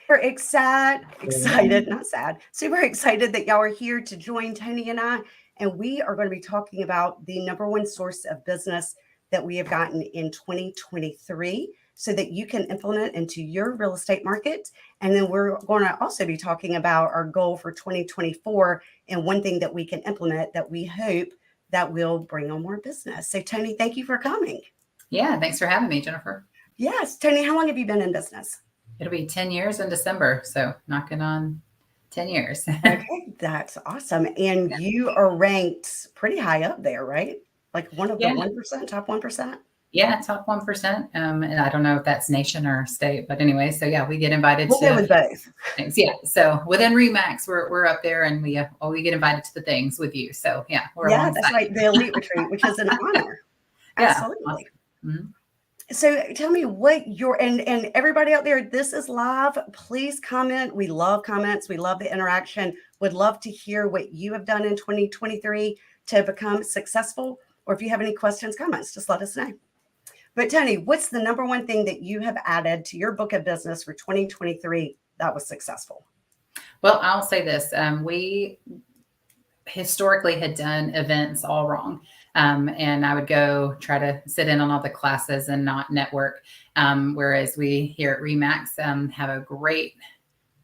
Excited, not sad, super excited that y'all are here to join Toni and I. And we are going to be talking about the number one source of business that we have gotten in 2023 so that you can implement into your real estate market. And then we're going to also be talking about our goal for 2024 and one thing that we can implement that we hope that will bring on more business. So Toni, thank you for coming. Yeah, thanks for having me, Jennifer. Yes. Toni, how long have you been in business? It'll be 10 years in December, so knocking on 10 years. Okay, that's awesome. And you are ranked pretty high up there, right? Like one of the Yeah. 1%, top 1%? Yeah, top 1%. And I don't know if that's nation or state, but anyway, so yeah, we get invited We'll go to with both. things. Yeah, so within Remax, we're up there, and we get invited to the things with you. So yeah, we're Yeah, alongside. that's right. The elite retreat, which is an honor. Yeah, Absolutely. awesome. Mhm. So tell me what your and everybody out there, this is live. Please comment. We love comments. We love the interaction. Would love to hear what you have done in 2023 to become successful. Or if you have any questions, comments, just let us know. But Toni, what's the number one thing that you have added to your book of business for 2023 that was successful? Well, I'll say this. We historically had done events all wrong. And I would go try to sit in on all the classes and not network. Whereas we here at Remax have a great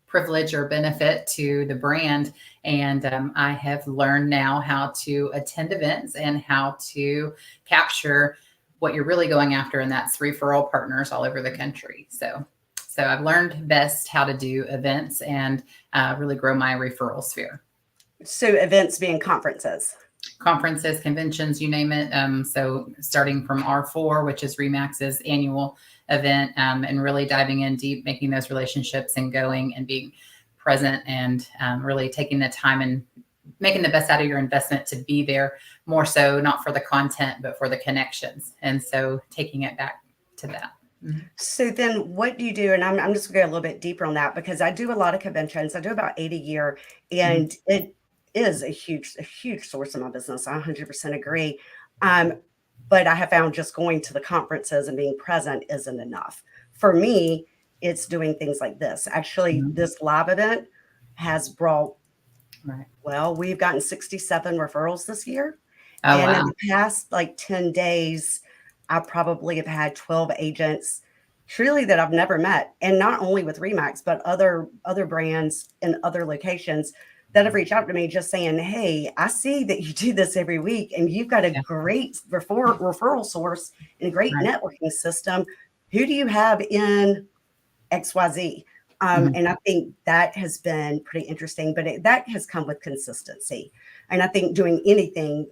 privilege or benefit to the brand. And I have learned now how to attend events and how to capture what you're really going after, and that's referral partners all over the country. So I've learned best how to do events and really grow my referral sphere. So events being conferences, conventions, you name it. So starting from R4, which is Remax's annual event, and really diving in deep, making those relationships and going and being present and really taking the time and making the best out of your investment to be there, more so not for the content, but for the connections. And so taking it back to that. Mm-hmm. So then what do you do? And I'm just going to go a little bit deeper on that because I do a lot of conventions. I do about 8 a year, and mm-hmm. It is a huge source of my business. I 100% agree. But I have found just going to the conferences and being present isn't enough. For me, it's doing things like this. Actually, mm-hmm. This live event has brought, well, we've gotten 67 referrals this year. Oh, and wow. In the past, like 10 days, I probably have had 12 agents truly that I've never met. And not only with Remax, but other brands in other locations that have reached out to me just saying, hey, I see that you do this every week and you've got a great referral source and a great networking system. Who do you have in XYZ? And I think that has been pretty interesting, but that has come with consistency. And I think doing anything,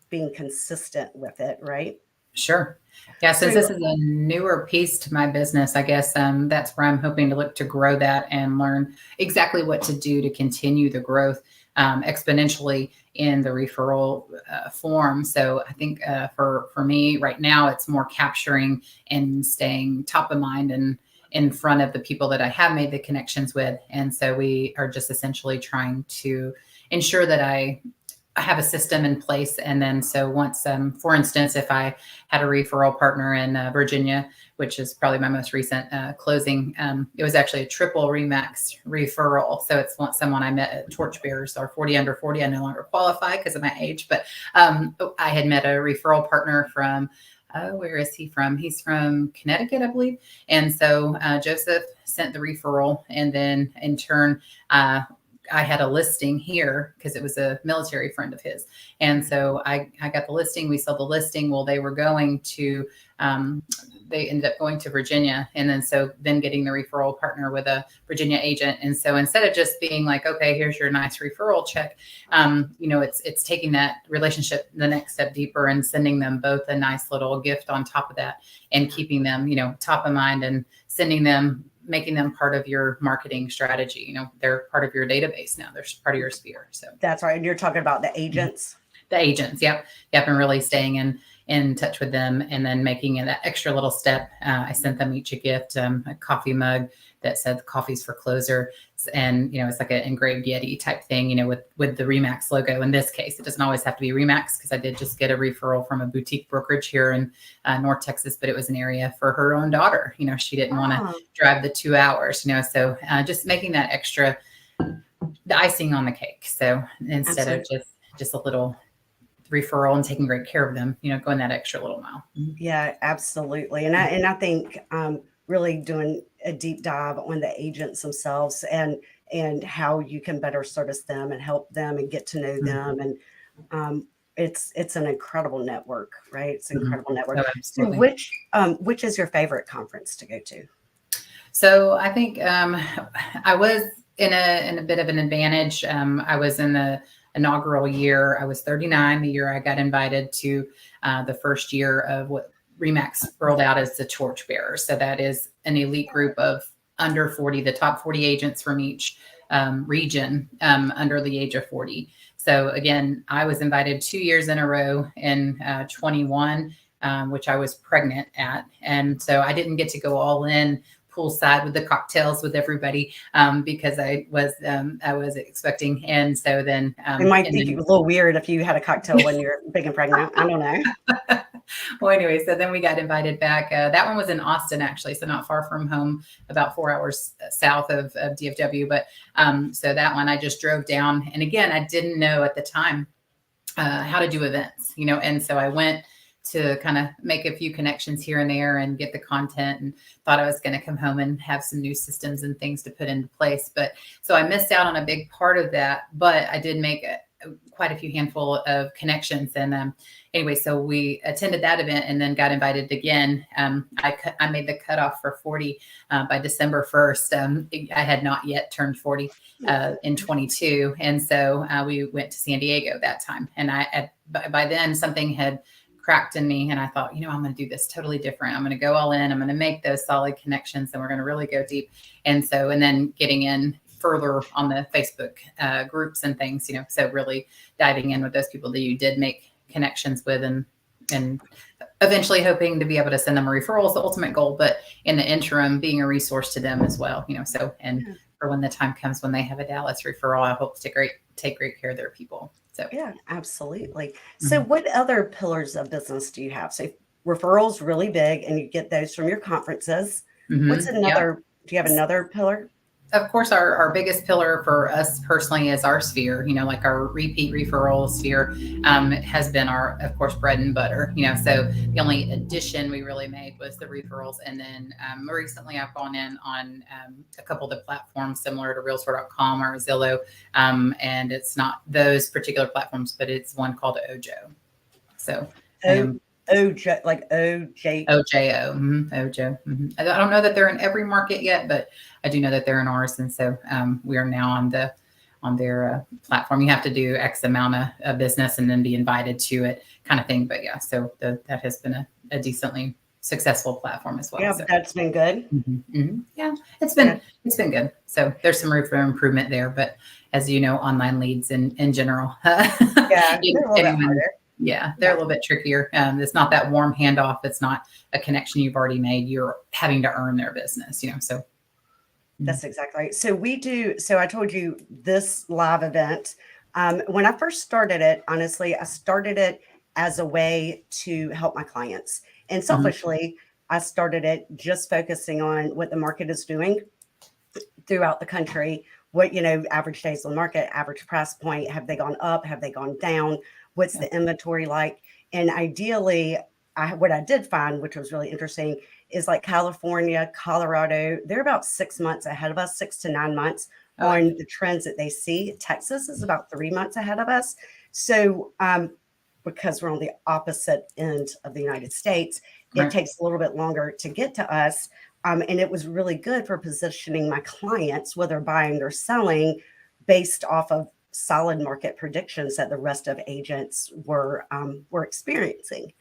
being consistent with it, right? Sure. Yeah. Since this is a newer piece to my business, I guess that's where I'm hoping to look to grow that and learn exactly what to do to continue the growth exponentially in the referral form. So I think for me right now, it's more capturing and staying top of mind and in front of the people that I have made the connections with. And so we are just essentially trying to ensure that I have a system in place. And then so once, for instance, if I had a referral partner in Virginia, which is probably my most recent closing, it was actually a triple Remax referral. So it's someone I met at Torchbearers or 40 under 40. I no longer qualify because of my age, but I had met a referral partner from, where is he from? He's from Connecticut, I believe. And so Joseph sent the referral, and then in turn, I had a listing here because it was a military friend of his. And so I got the listing. We saw the listing. Well, they were going to, they ended up going to Virginia. And then getting the referral partner with a Virginia agent. And so instead of just being like, okay, here's your nice referral check, it's taking that relationship the next step deeper and sending them both a nice little gift on top of that and keeping them, top of mind and making them part of your marketing strategy. They're part of your database now. They're part of your sphere. So that's right. And you're talking about the agents. The agents. Yep. And really staying in touch with them, and then making that extra little step. I sent them each a gift, a coffee mug that said "Coffee's for Closer," and it's like an engraved Yeti type thing, with the Remax logo. In this case, it doesn't always have to be Remax, because I did just get a referral from a boutique brokerage here in North Texas, but it was an area for her own daughter. She didn't want to drive the 2 hours. So just making that extra, the icing on the cake. So instead of just a little referral and taking great care of them, going that extra little mile. Yeah, absolutely. And I think really doing a deep dive on the agents themselves and how you can better service them and help them and get to know them. And it's an incredible network, right? It's an incredible network. Oh, So which is your favorite conference to go to? So I think I was in a bit of an advantage. I was in the inaugural year. I was 39 the year I got invited to the first year of what Remax rolled out as the torchbearers. So that is an elite group of under 40, the top 40 agents from each region under the age of 40. So again, I was invited 2 years in a row in 21, which I was pregnant at. And so I didn't get to go all in poolside with the cocktails with everybody because I was expecting. And so then it might be a little weird if you had a cocktail when you're big and pregnant. I don't know. Well, anyway, so then we got invited back. That one was in Austin, actually, so not far from home, about 4 hours south of DFW. But so that one I just drove down. And again, I didn't know at the time how to do events, and so I went to kind of make a few connections here and there and get the content, and thought I was going to come home and have some new systems and things to put into place. But so I missed out on a big part of that, but I did make quite a few handful of connections. And anyway, so we attended that event and then got invited again. I made the cutoff for 40 by December 1st. I had not yet turned 40 in 22. And so we went to San Diego that time. And by then something had cracked in me, and I thought, I'm going to do this totally different. I'm going to go all in. I'm going to make those solid connections, and we're going to really go deep. And then getting in further on the Facebook groups and things, so really diving in with those people that you did make connections with, and eventually hoping to be able to send them a referral is the ultimate goal, but in the interim, being a resource to them as well, for when the time comes when they have a Dallas referral, I hope to take great care of their people. So yeah, absolutely. So what other pillars of business do you have? So referrals, really big, and you get those from your conferences. What's another? Do you have another pillar? Of course, our biggest pillar for us personally is our sphere, like our repeat referral sphere has been our, of course, bread and butter, so the only addition we really made was the referrals. And then recently I've gone in on a couple of the platforms similar to Realtor.com or Zillow. And it's not those particular platforms, but it's one called Ojo. So OJ, like OJ. OJO. Ojo. I don't know that they're in every market yet, but I do know that they're in ours. And so we are now on their platform. You have to do X amount of business and then be invited to it, kind of thing. But yeah, so that has been a decently successful platform as well. Yeah, so. That's been good. Yeah, it's been good. So there's some room for improvement there. But as you know, online leads in general. Yeah, they're a little bit harder. Yeah, they're a little bit trickier. It's not that warm handoff. It's not a connection you've already made. You're having to earn their business, so. That's exactly right. So we do. So I told you this live event. When I first started it, honestly, I started it as a way to help my clients. And selfishly, I started it just focusing on what the market is doing throughout the country. What, average days on market, average price point. Have they gone up? Have they gone down? What's the inventory like? And ideally, what I did find, which was really interesting, is like California, Colorado, they're about 6 months ahead of us, 6 to 9 months on the trends that they see. Texas is about 3 months ahead of us. So because we're on the opposite end of the United States, it takes a little bit longer to get to us. And it was really good for positioning my clients, whether buying or selling, based off of solid market predictions that the rest of agents were experiencing.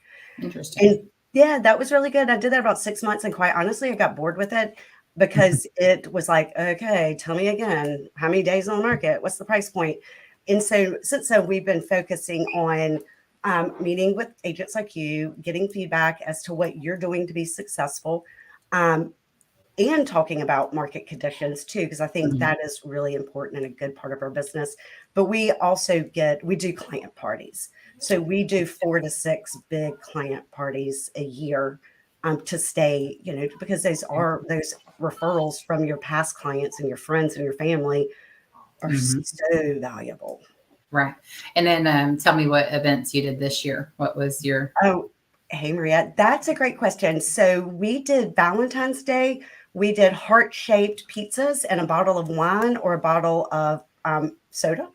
Interesting. And yeah, that was really good. I did that about 6 months, and quite honestly, I got bored with it because it was like, okay, tell me again, how many days on the market? What's the price point? And so since then, we've been focusing on meeting with agents like you, getting feedback as to what you're doing to be successful, um, and talking about market conditions too, because I think Mhm. that is really important and a good part of our business. But we do client parties. So we do 4 to 6 big client parties a year, to stay, because those referrals from your past clients and your friends and your family are Mhm. so valuable. Right. And then tell me what events you did this year. What was your? Oh, hey, Maria, that's a great question. So we did Valentine's Day. We did heart-shaped pizzas and a bottle of wine or a bottle of soda.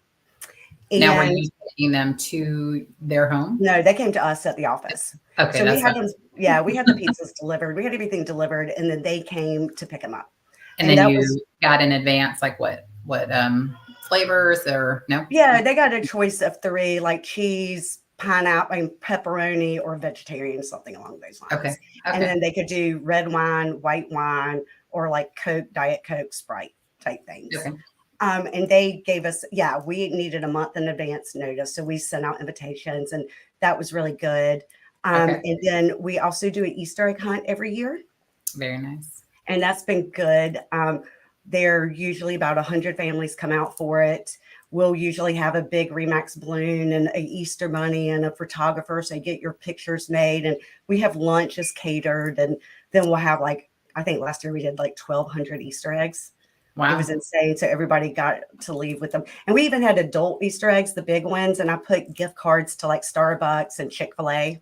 Now, were And you taking them to their home? no, they came to us at the office. Okay, So we that's had fine. them, yeah, we had the pizzas delivered. We had everything delivered, and then they came to pick them up. And And then that was, you got in advance, like what flavors or no? yeah, they got a choice of 3, like cheese, pineapple, and pepperoni, or vegetarian, something along those Okay. lines. And Okay. then they could do red wine, white wine, or like Coke, Diet Coke, Sprite type things. Okay. And they gave us, yeah, we needed a month in advance notice. So we sent out invitations, and that was really good. Okay. And then we also do an Easter egg hunt every year, Very nice. and that's been good. There usually about 100 families come out for it. We'll usually have a big Remax balloon and a Easter bunny and a photographer, so you get your pictures made. And we have lunches catered, and then we'll have I think last year we did like 1,200 Easter eggs. It was Wow. insane. So everybody got to leave with them. And we even had adult Easter eggs, the big ones. And I put gift cards to like Starbucks and Chick-fil-A,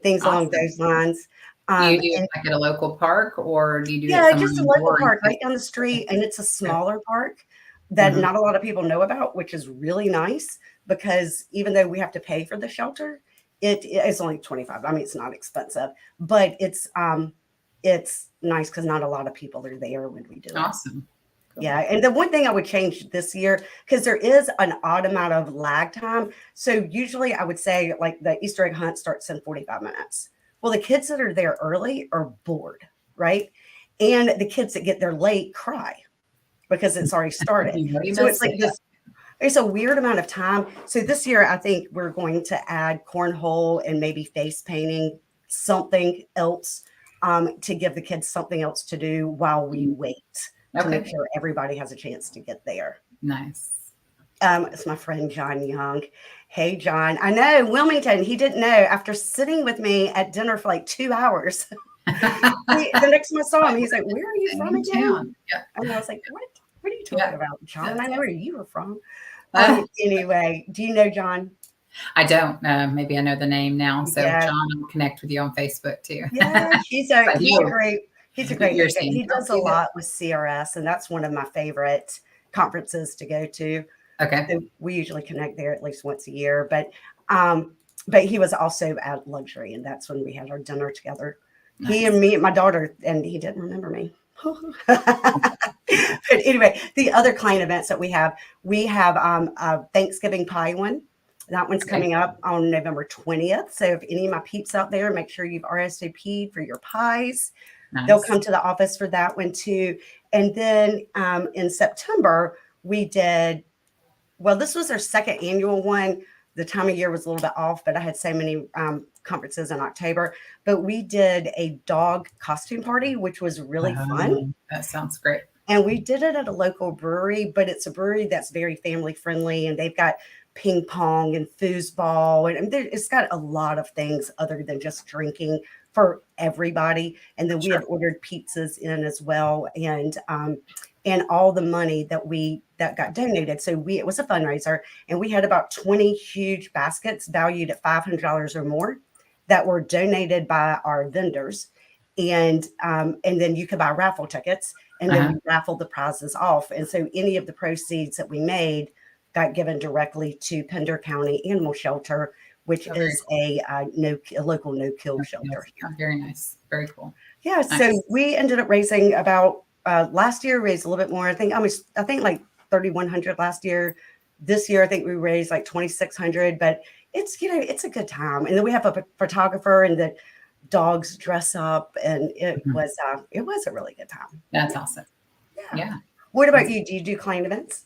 things along Awesome. those lines. Do you do it And like at a local park or do you do it yeah, somewhere just a local indoor? park right down the street. And it's a Okay. smaller park that Mhm. not a lot of people know about, which is really nice because even though we have to pay for the shelter, it's only 25. I mean, it's not expensive, but it's nice because not a lot of people are there when we do it. Awesome. Cool. Yeah, and the one thing I would change this year, because there is an odd amount of lag time. So usually I would say like the Easter egg hunt starts in 45 minutes. Well, the kids that are there early are bored, right? And the kids that get there late cry because it's already started. You already So it's missed like it. this, it's a weird amount of time. So this year I think we're going to add cornhole and maybe face painting, something else, to give the kids something else to do while we Mhm. wait to make Okay. sure everybody has a chance to get there. Nice. It's my friend John Young. Hey, John. I know Wilmington. He didn't know after sitting with me at dinner for like 2 hours. The next time I saw him, he's like, "Where are you from Same again?" town. Yeah. And I was like, "What? What are you talking Yeah. about, John? That's I know where awesome. you were from." Anyway, do you know John? I don't. Maybe I know the name now. So Yeah, John, I'll connect with you on Facebook too. yeah. I He's a know great you're agent. saying, He don't does a do this. lot with CRS, and that's one of my favorite conferences to go to. Okay. So we usually connect there at least once a year. But he was also at Luxury, and that's when we had our dinner together. He and Nice. me and my daughter, and he didn't remember me. But anyway, the other client events that we have a Thanksgiving pie one. That one's Okay. coming up on November 20th. So if any of my peeps out there, make sure you've RSVP'd for your pies. They'll Nice. come to the office for that one too. And then in September, we did, well, this was our second annual one. The time of year was a little bit off, but I had so many conferences in October. But we did a dog costume party, which was really fun. That sounds great. And we did it at a local brewery, but it's a brewery that's very family friendly, and they've got ping pong and foosball, and it's got a lot of things other than just drinking for everybody. And then we Sure. had ordered pizzas in as well, and all the money that got donated. So it was a fundraiser, and we had about 20 huge baskets valued at $500 or more that were donated by our vendors, and then you could buy raffle tickets, and then Uh-huh. we raffled the prizes off. And so any of the proceeds that we made got given directly to Pender County Animal Shelter, which Oh, very is cool. a local no-kill Okay, shelter oh, here. very nice. Very cool. Yeah, Nice. so we ended up raising about last year raised a little bit more. I think like 3,100 last year. This year I think we raised like 2,600, but it's a good time. And then we have a photographer, and the dogs dress up, and Mhm. it was a really good time. That's awesome. Yeah. Yeah. What about That's you? Do you do client events?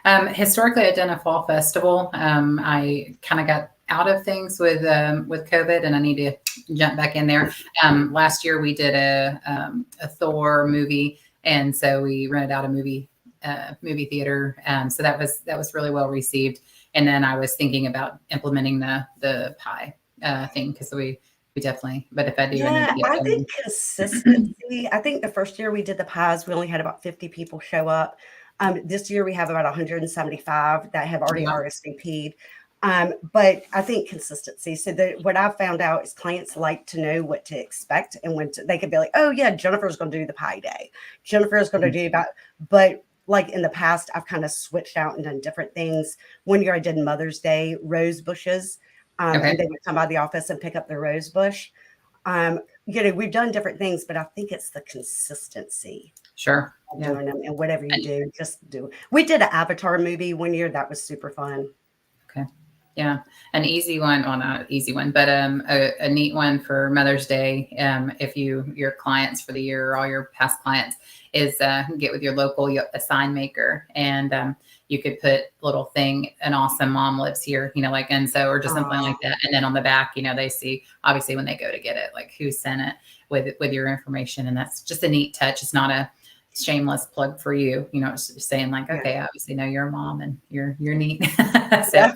Historically, I've done a fall festival. I kind of got out of things with COVID, and I need to jump back in there. Last year we did a Thor movie, and so we rented out a movie theater. So that was really well received. And then I was thinking about implementing the pie thing, because we definitely. But if I do, I need to get I think consistency. I think the first year we did the pies, we only had about 50 people show up. This year we have about 175 that have already RSVP'd. But I think consistency. So what I've found out is clients like to know what to expect, and when they could be like, oh yeah, Jennifer's going to do the pie day. Jennifer's going to do that. But like in the past, I've kind of switched out and done different things. One year I did Mother's Day rose bushes. And they would come by the office and pick up the rose bush. We've done different things, but I think it's the consistency. Sure. Of doing them, and whatever you do, just do. We did an Avatar movie one year. That was super fun. Okay. Yeah. An easy one. Well, not an easy one, but a neat one for Mother's Day. If your clients for the year, or all your past clients, is get with your local sign maker, and you could put little thing, an awesome mom lives here, and so, or just something like that. And then on the back, they see, obviously when they go to get it, like who sent it with your information. And that's just a neat touch. It's not a shameless plug for you, it's just saying like, okay, I obviously know you're a mom and you're neat. So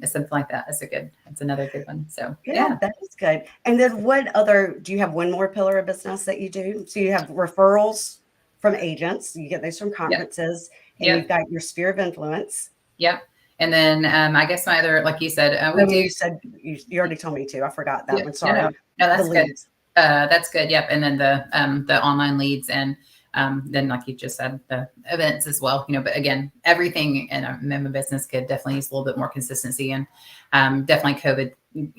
it's something like that. It's another good one. So yeah, that is good. And then do you have one more pillar of business that you do? So you have referrals from agents, you get those from conferences, and you've got your sphere of influence. Yep. And then I guess my other, like you said, you said you already told me to. I forgot that one. Sorry. No, that's good. That's good. Yep. And then the online leads, and then like you just said, the events as well. But again, everything in a member business could definitely use a little bit more consistency, and definitely COVID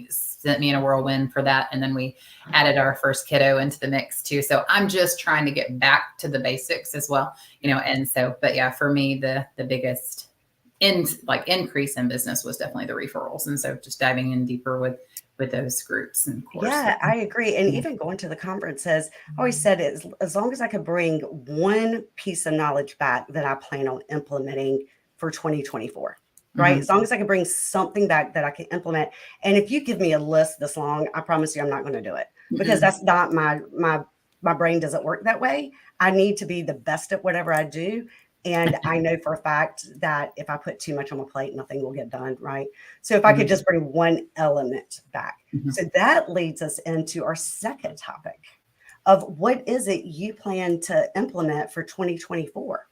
sent me in a whirlwind for that. And then we added our first kiddo into the mix too. So I'm just trying to get back to the basics as well, and so, but yeah, for me, the biggest increase in business was definitely the referrals. And so just diving in deeper with those groups. And of course, I agree. And even going to the conferences, I always said as long as I could bring one piece of knowledge back that I plan on implementing for 2024. Right. As long as I can bring something back that I can implement. And if you give me a list this long, I promise you I'm not going to do it, because that's not my brain doesn't work that way. I need to be the best at whatever I do. And I know for a fact that if I put too much on my plate, nothing will get done. Right. So if I could just bring one element back. So that leads us into our second topic of what is it you plan to implement for 2024?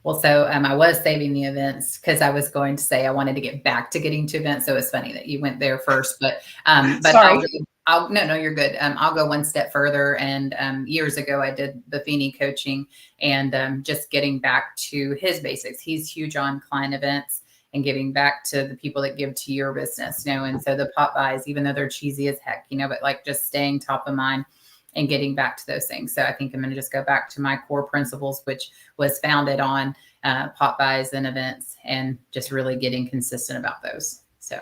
Well, so I was saving the events, because I was going to say I wanted to get back to getting to events. So it's funny that you went there first, but sorry. No, you're good. I'll go one step further. And years ago, I did the Feeney coaching, and just getting back to his basics. He's huge on client events and giving back to the people that give to your business, and so the pop buys, even though they're cheesy as heck, but like just staying top of mind and getting back to those things. So I think I'm going to just go back to my core principles, which was founded on pop buys and events, and just really getting consistent about those. So.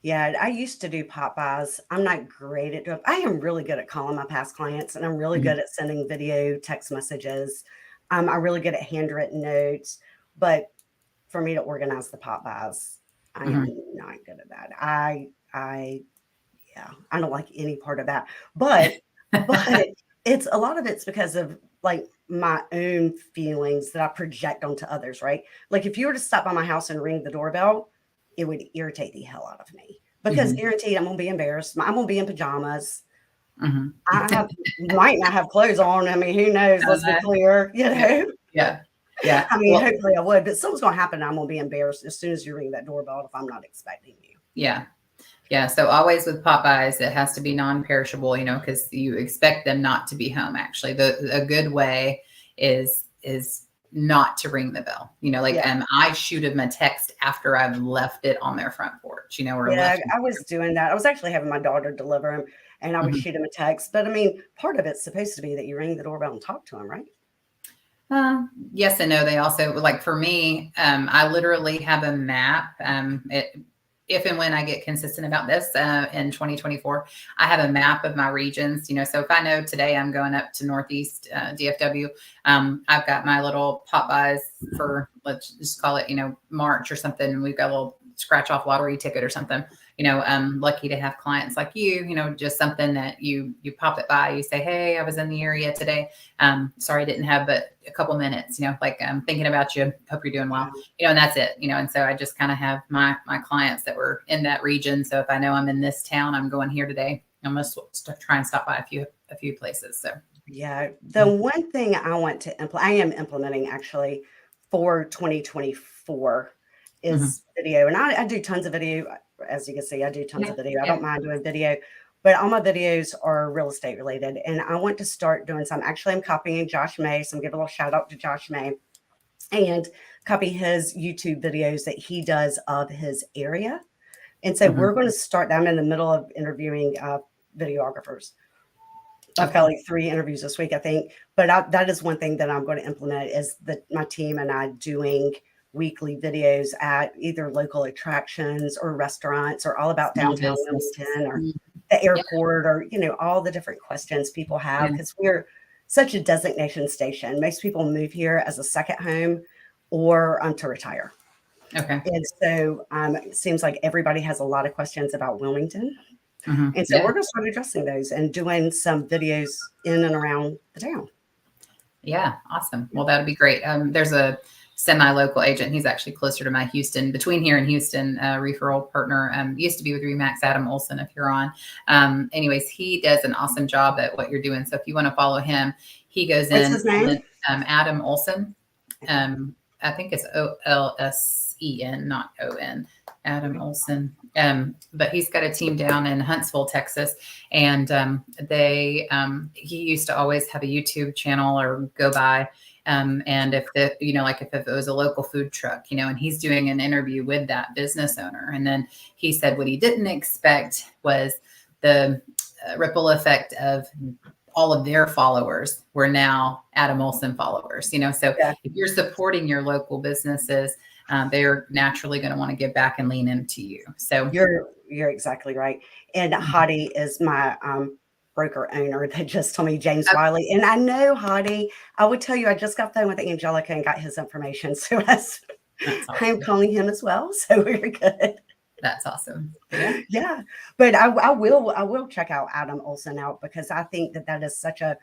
Yeah, I used to do pop buys. I'm not great at doing. I am really good at calling my past clients, and I'm really good at sending video, text messages. I'm really good at handwritten notes, but for me to organize the pop buys, I am not good at that. I don't like any part of that. But it's a lot of it's because of like my own feelings that I project onto others, right? Like if you were to stop by my house and ring the doorbell, it would irritate the hell out of me, because guaranteed I'm going to be embarrassed. I'm going to be in pajamas. I might not have clothes on. I mean, who knows? Let's be clear, Yeah. I mean, hopefully I would, but something's going to happen. I'm going to be embarrassed as soon as you ring that doorbell if I'm not expecting you. Yeah. Yeah. So always with pop buys, it has to be non-perishable, because you expect them not to be home. Actually, a good way is not to ring the bell, I shoot them a text after I've left it on their front porch, or I was doing that. I was actually having my daughter deliver them, and I would shoot them a text. But I mean, part of it's supposed to be that you ring the doorbell and talk to them, right? Yes and no. They also, like for me, I literally have a map. If and when I get consistent about this in 2024, I have a map of my regions, so if I know today I'm going up to Northeast DFW, I've got my little pop buys for, let's just call it, March or something. And we've got a little scratch off lottery ticket or something. I'm lucky to have clients like you, just something that you pop it by, you say, hey, I was in the area today. Sorry, I didn't have but a couple minutes, like I'm thinking about you. Hope you're doing well, and that's it, and so I just kind of have my clients that were in that region. So if I know I'm in this town, I'm going here today, I'm going to try and stop by a few places. So yeah, the one thing I want to implement, I am implementing actually for 2024 is video. And I do tons of video. As you can see, I do tons of video. I don't mind doing video, but all my videos are real estate related. And I want to start doing some. Actually, I'm copying Josh May. So I'm giving a little shout out to Josh May and copy his YouTube videos that he does of his area. And so we're going to start. I'm in the middle of interviewing videographers. I've got like 3 interviews this week, I think. But that is one thing that I'm going to implement is that my team and I doing weekly videos at either local attractions or restaurants or all about downtown Wilmington or the airport or, all the different questions people have because we're such a destination station. Most people move here as a second home or to retire. Okay. And so it seems like everybody has a lot of questions about Wilmington. And so we're going to start addressing those and doing some videos in and around the town. Yeah. Awesome. Well, that'd be great. There's a semi-local agent. He's actually closer to my Houston, between here and Houston, referral partner. Used to be with Remax, Adam Olson, if you're on. Anyways, he does an awesome job at what you're doing. So if you want to follow him, he goes in. What's his name? Adam Olson. I think it's Olsen, not O-N. Adam Olson. But he's got a team down in Huntsville, Texas. And he used to always have a YouTube channel or go by. And if if it was a local food truck, and he's doing an interview with that business owner. And then he said what he didn't expect was the ripple effect of all of their followers were now Adam Olson followers, so if you're supporting your local businesses, they're naturally going to want to give back and lean into you. So you're exactly right. And Hottie is my broker owner that just told me James Wiley. And I know Hottie, I would tell you, I just got phone with Angelica and got his information. So awesome. I'm calling him as well. So we're good. That's awesome. Yeah. But I will check out Adam Olson out because I think that is such a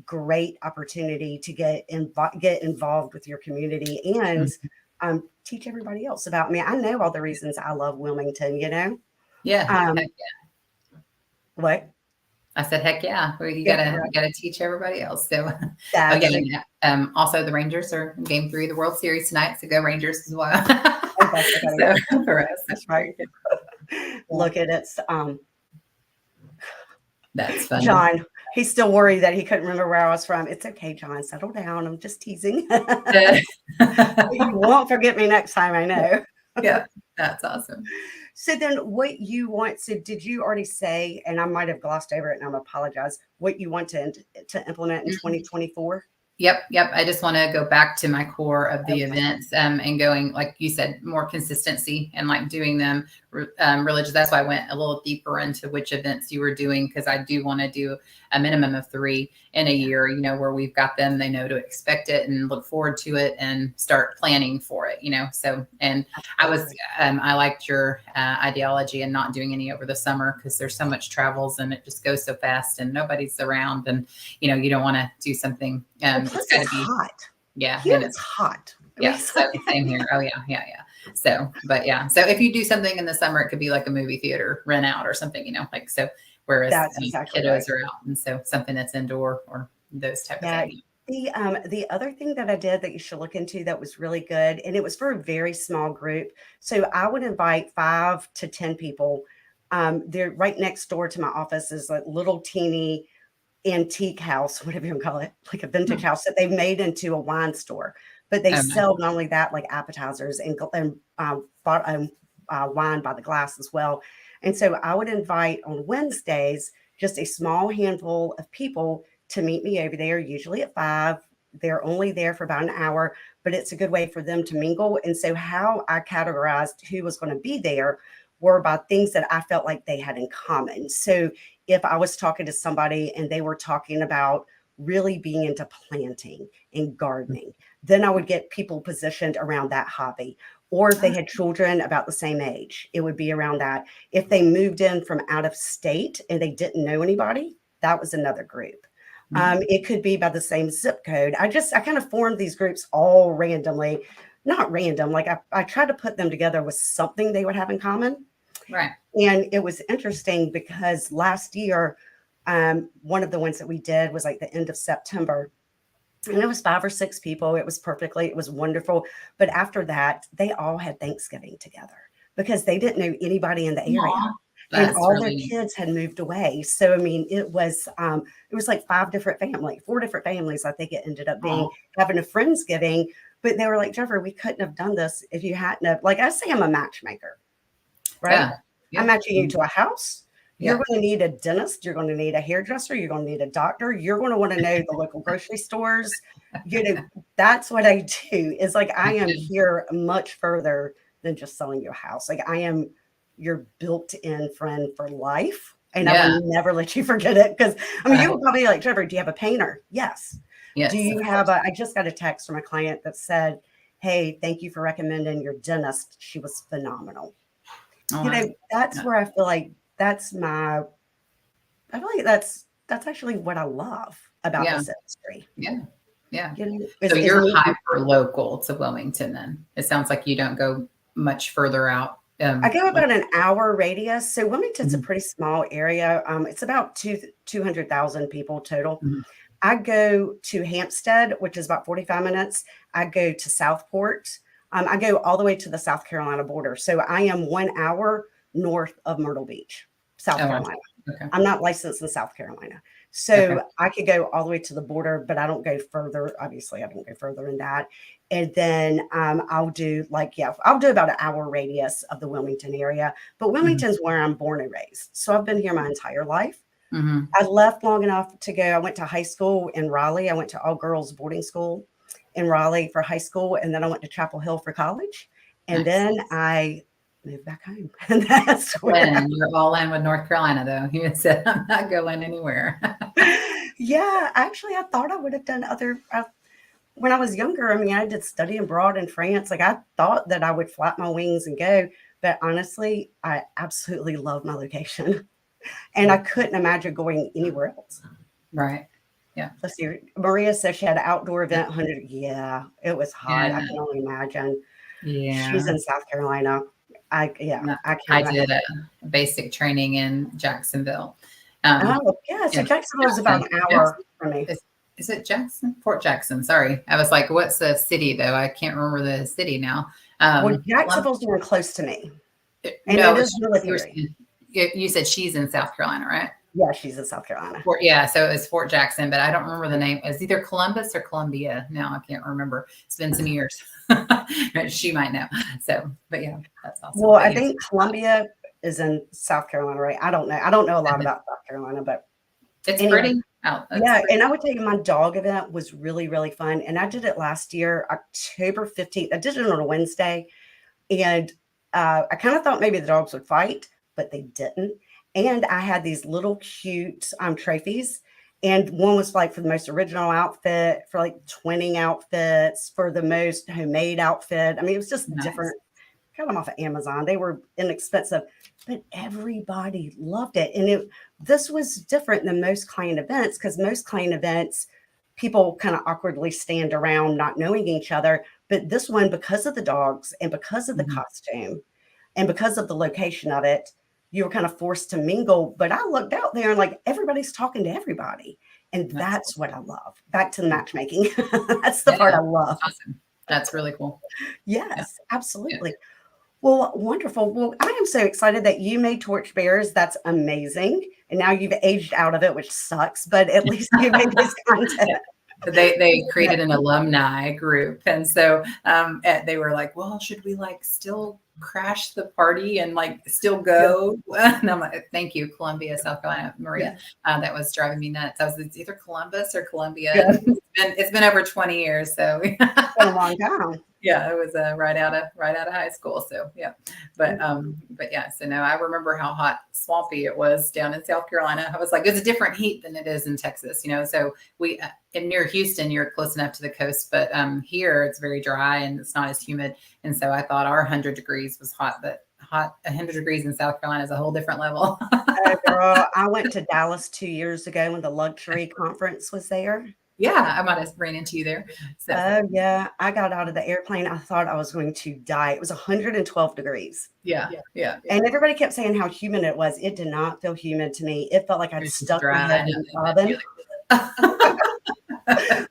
great opportunity to get involved with your community and teach everybody else about me. I know all the reasons I love Wilmington, Yeah. What? I said, heck yeah. Well, you gotta teach everybody else. So also the Rangers are in Game 3 of the World Series tonight. So go Rangers as well. So for us. That's right. Look at it. That's funny. John, he's still worried that he couldn't remember where I was from. It's okay, John. Settle down. I'm just teasing. You won't forget me next time, I know. Yeah, that's awesome. So then what you want to, did you already say, and I might have glossed over it and I apologize, what you want to implement in 2024? Yep. I just want to go back to my core of the events and going, like you said, more consistency and like doing them religious. That's why I went a little deeper into which events you were doing, because I do want to do a minimum of 3 in a year, where we've got them, they know to expect it and look forward to it and start planning for it, So, and I liked your ideology and not doing any over the summer because there's so much travels and it just goes so fast and nobody's around and, you don't want to do something. It's got to be hot. Yeah. Here it's hot. Yeah. So same here. Oh yeah. So, but yeah. So if you do something in the summer, it could be like a movie theater rent out or something, so whereas exactly kiddos are out. And so something that's indoor or those type of things. The other thing that I did that you should look into that was really good, and it was for a very small group. So I would invite 5 to 10 people. They're right next door to my office is a little teeny antique house, whatever you want to call it, like a vintage house that they've made into a wine store. But they sell not only that, like appetizers and wine by the glass as well. And so I would invite on Wednesdays just a small handful of people to meet me over there, usually at 5. They're only there for about an hour, but it's a good way for them to mingle. And so how I categorized who was going to be there were by things that I felt like they had in common. So if I was talking to somebody and they were talking about really being into planting and gardening, then I would get people positioned around that hobby. or if they had children about the same age, it would be around that. If they moved in from out of state and they didn't know anybody, that was another group. It could be by the same zip code. I kind of formed these groups all randomly, not random. Like I tried to put them together with something they would have in common. Right. And it was interesting because last year, one of the ones that we did was like the end of September. And it was 5 or 6 people. It was wonderful. But after that, they all had Thanksgiving together because they didn't know anybody in the area. Aw, And that's all really their kids had moved away. So, I mean, it was like 4 different families. I think it ended up being having a Friendsgiving. But they were like, Jeffrey, we couldn't have done this if you hadn't have, like I say, I'm a matchmaker, right? Yeah. I'm matching you to a house. Yeah. You're going to need a dentist. You're going to need a hairdresser. You're going to need a doctor. You're going to want to know the local grocery stores. That's what I do. Is like I am here much further than just selling you a house. Like I am your built-in friend for life. And I will never let you forget it. Because I mean, you will probably be like, Trevor, do you have a painter? Yes. Yes. Do you have I just got a text from a client that said, hey, thank you for recommending your dentist. She was phenomenal. That's where I feel like that's actually what I love about this industry. Yeah. Yeah. So you're hyper local to Wilmington then. It sounds like you don't go much further out. I go about an hour radius. So Wilmington's a pretty small area. It's about 200,000 people total. I go to Hampstead, which is about 45 minutes. I go to Southport. I go all the way to the South Carolina border. So I am 1 hour north of Myrtle Beach, South Carolina. Okay. I'm not licensed in South Carolina. So I could go all the way to the border, but I don't go further. Obviously, I don't go further than that. And then I'll do about an hour radius of the Wilmington area. But Wilmington's where I'm born and raised. So I've been here my entire life. I left long enough to go. I went to high school in Raleigh. I went to all girls boarding school in Raleigh for high school. And then I went to Chapel Hill for college. And then I moved back home. And that's when you're all in with North Carolina, though. You said, I'm not going anywhere. Yeah, actually, I thought I would have done when I was younger. I mean, I did study abroad in France. Like I thought that I would flap my wings and go. But honestly, I absolutely love my location. And I couldn't imagine going anywhere else. Right. Yeah. Let's see. Maria says she had an outdoor event. 100. Yeah, it was hot. I can only imagine. Yeah. She's in South Carolina. I did a basic training in Jacksonville. So Jacksonville is about an hour from me. Is it Jackson? Fort Jackson. Sorry. I was like, what's the city though? I can't remember the city now. Well, Jacksonville's more close to me. And no, it is military. You said she's in South Carolina, right? Yeah, she's in South Carolina. So it was Fort Jackson, but I don't remember the name. It's either Columbus or Columbia. Now I can't remember. It's been some years. She might know. So, but yeah, that's awesome. Well, I think Columbia is in South Carolina, right? I don't know. I don't know a lot about South Carolina, but it's pretty. And I would tell you my dog event was really, really fun. And I did it last year, October 15th. I did it on a Wednesday. And I kind of thought maybe the dogs would fight, but they didn't. And I had these little cute trophies. And one was like for the most original outfit, for like twinning outfits, for the most homemade outfit. I mean, it was just different. Got them off of Amazon. They were inexpensive, but everybody loved it. And this was different than most client events, because most client events, people kind of awkwardly stand around not knowing each other. But this one, because of the dogs and because of the costume and because of the location of it, you were kind of forced to mingle. But I looked out there and like everybody's talking to everybody. And that's what I love. Back to the matchmaking. That's the part I love. Awesome. That's really cool. Yes, absolutely. Well, wonderful. Well, I am so excited that you made Torchbearers. That's amazing. And now you've aged out of it, which sucks, but at least you made this content. They created an alumni group. And so they were like, well, should we like still crash the party and like still go. And I'm like, thank you, Columbia, South Carolina, Maria. That was driving me nuts. It's either Columbus or Columbia. Yeah. It's been over 20 years. So It's been a long time. yeah, it was right out of high school. So yeah, but yeah. So no, I remember how hot, swampy it was down in South Carolina. I was like, it's a different heat than it is in Texas, So we near Houston, you're close enough to the coast, but here it's very dry and it's not as humid. And so I thought our 100 degrees was hot, but 100 degrees in South Carolina is a whole different level. Oh, girl, I went to Dallas 2 years ago when the luxury conference was there. Yeah, I might have ran into you there. So. Oh, yeah. I got out of the airplane. I thought I was going to die. It was 112 degrees. Yeah. And everybody kept saying how humid it was. It did not feel humid to me. It felt like I'd stuck my head in the oven.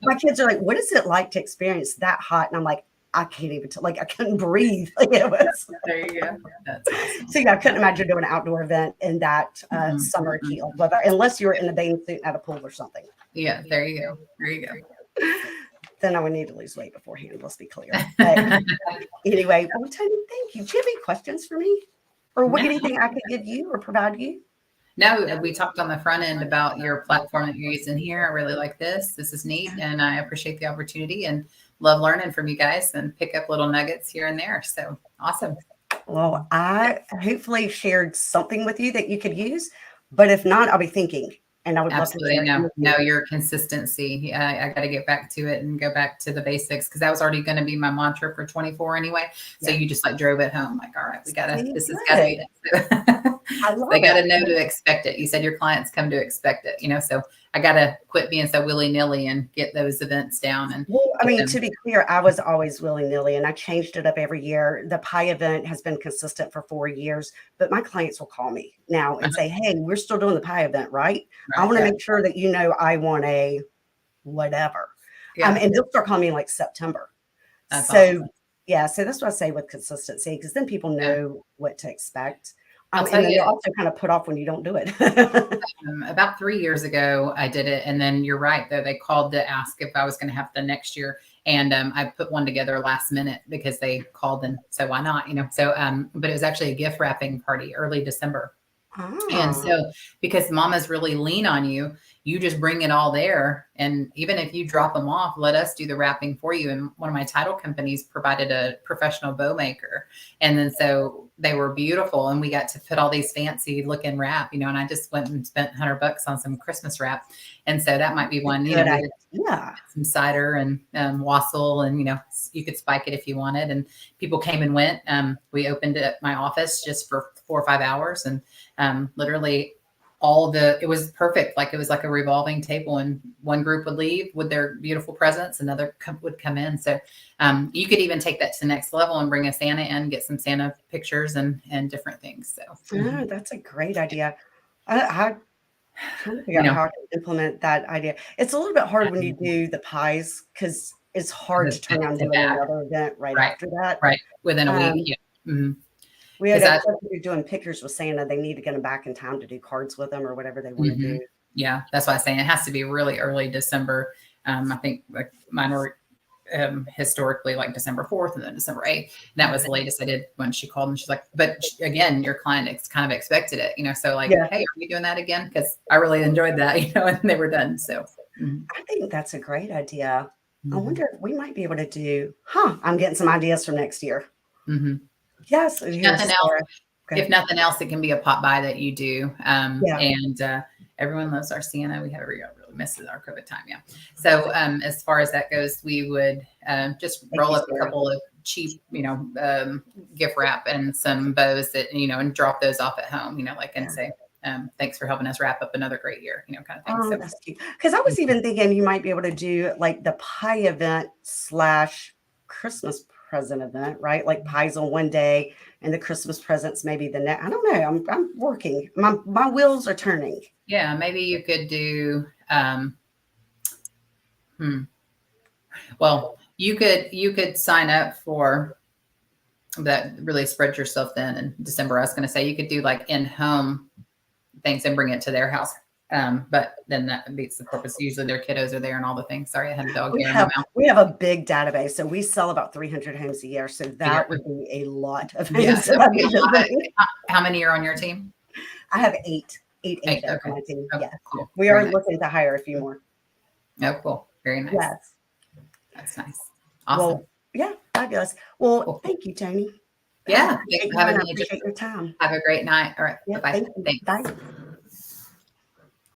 My kids are like, what is it like to experience that hot? And I'm like, I can't even tell. Like, I couldn't breathe. Like, it was. There you go. That's awesome. So, yeah, I couldn't imagine doing an outdoor event in that summer heat weather, unless you were in a bathing suit at a pool or something. Yeah, there you go. Then I would need to lose weight beforehand. Let's be clear. But anyway, well, Toni, thank you. Do you have any questions for me, or anything I could give you or provide you? No, we talked on the front end about your platform that you're using here. I really like this. This is neat, and I appreciate the opportunity and love learning from you guys and pick up little nuggets here and there. So awesome. Well, I hopefully shared something with you that you could use, but if not, I'll be thinking. And I would absolutely love to know your consistency. I got to get back to it and go back to the basics, because that was already going to be my mantra for 24 anyway. So you just like drove it home. Like, all right, this has got to be it. They got to know to expect it. You said your clients come to expect it, so I got to quit being so willy-nilly and get those events down. And well, I mean, to be clear, I was always willy-nilly and I changed it up every year. The pie event has been consistent for 4 years, but my clients will call me now and say, hey, we're still doing the pie event, right? I want to make sure that I want a whatever. And they'll start calling me like September. That's awesome. Yeah, so that's what I say with consistency, because then people know what to expect. And then you're also kind of put off when you don't do it. About 3 years ago, I did it. And then you're right, though. They called to ask if I was going to have the next year. And I put one together last minute because they called. And so why not? So, but it was actually a gift wrapping party early December. And so because mamas really lean on you, you just bring it all there. And even if you drop them off, let us do the wrapping for you. And one of my title companies provided a professional bow maker. And then so they were beautiful. And we got to put all these fancy looking wrap, and I just went and spent $100 on some Christmas wrap. And so that might be one, some cider and wassail, and, you could spike it if you wanted. And people came and went. We opened it at my office just for 4 or 5 hours. And literally it was perfect. Like, it was like a revolving table, and one group would leave with their beautiful presents, another would come in. So you could even take that to the next level and bring a Santa in, get some Santa pictures and different things. So that's a great idea. I trying to figure out how I can implement that idea. It's a little bit hard when you do the pies, because it's hard to turn around and do another event after that. Right. Within a week. Yeah. Mm-hmm. We had people doing pictures with Santa. They need to get them back in time to do cards with them or whatever they want to do. Yeah, that's why I'm saying it has to be really early December. I think like mine were historically like December 4th and then December 8th. And that was the latest I did when she called, and she's like, but again, your client kind of expected it, so like, hey, are we doing that again? Because I really enjoyed that, and they were done. So I think that's a great idea. I wonder if we might be able to do, I'm getting some ideas for next year. Yes. If nothing else, it can be a pop by that you do. And everyone loves our Santa. We really misses our COVID time. Yeah. So as far as that goes, we would just roll up a couple of cheap, gift wrap and some bows that, and drop those off at home, and say, thanks for helping us wrap up another great year, kind of thing. Oh, that's cute. Because I was even thinking you might be able to do like the pie event / Christmas present event, right? Like pies on one day and the Christmas presents maybe the next. I don't know. I'm working. My wheels are turning. Yeah, maybe you could do. Well, you could sign up for that. Really spread yourself thin in December. I was going to say you could do like in-home things and bring it to their house. But then that beats the purpose. Usually their kiddos are there and all the things. Sorry, I had a dog We hair in my have mouth. we have a big database, so we sell about 300 homes a year. So Yeah. that would be a lot of Yeah, homes. that that would be a I'm lot. visiting. How many are on your team? I have eight Eight, agents okay. on my team. Okay, Yes, cool. we Very are nice. looking to hire a few more. Oh, cool. Very nice. Yes. That's nice. Awesome. Well, yeah, fabulous. Well, Cool. thank you, Tony. Yeah. Have a Thanks great for having night. I me. appreciate your time. Have a great night. All right. Yeah, Bye-bye. thank you. Thanks. Bye.